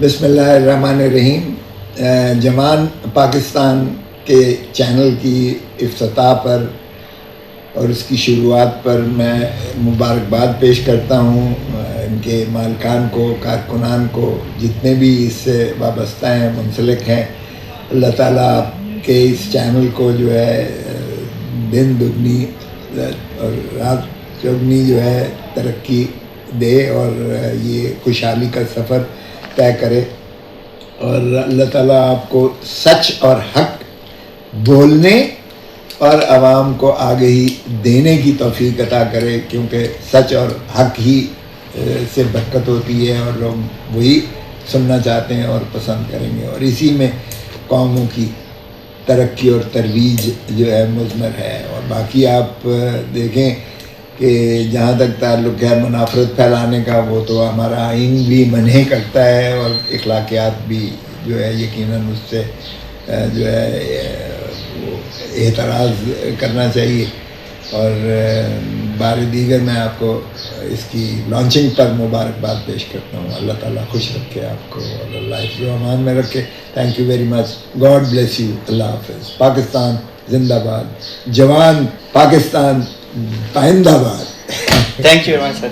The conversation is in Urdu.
بسم اللہ الرحمن الرحیم. جوان پاکستان کے چینل کی افتتاح پر اور اس کی شروعات پر میں مبارکباد پیش کرتا ہوں ان کے مالکان کو، کارکنان کو، جتنے بھی اس سے وابستہ ہیں، منسلک ہیں. اللہ تعالیٰ کے اس چینل کو جو ہے دن دگنی اور رات چوگنی جو ہے ترقی دے اور یہ خوشحالی کا سفر طے کرے، اور اللہ تعالیٰ آپ کو سچ اور حق بولنے اور عوام کو آگہی دینے کی توفیق عطا کرے، کیونکہ سچ اور حق ہی سے برکت ہوتی ہے اور لوگ وہی سننا چاہتے ہیں اور پسند کریں گے، اور اسی میں قوموں کی ترقی اور ترویج جو ہے مضمر ہے. اور باقی آپ دیکھیں کہ جہاں تک تعلق ہے منافرت پھیلانے کا، وہ تو ہمارا آئین بھی منع کرتا ہے، اور اخلاقیات بھی جو ہے یقیناً اس سے جو ہے اعتراض کرنا چاہیے. اور بار دیگر میں آپ کو اس کی لانچنگ پر مبارکباد پیش کرتا ہوں. اللہ تعالیٰ خوش رکھے آپ کو اور اللہ حفظ و امان میں رکھے. Thank you very much. God bless you. اللہ حافظ. پاکستان زندہ باد. جوان پاکستان پائندہ باد. Thank you very much sir.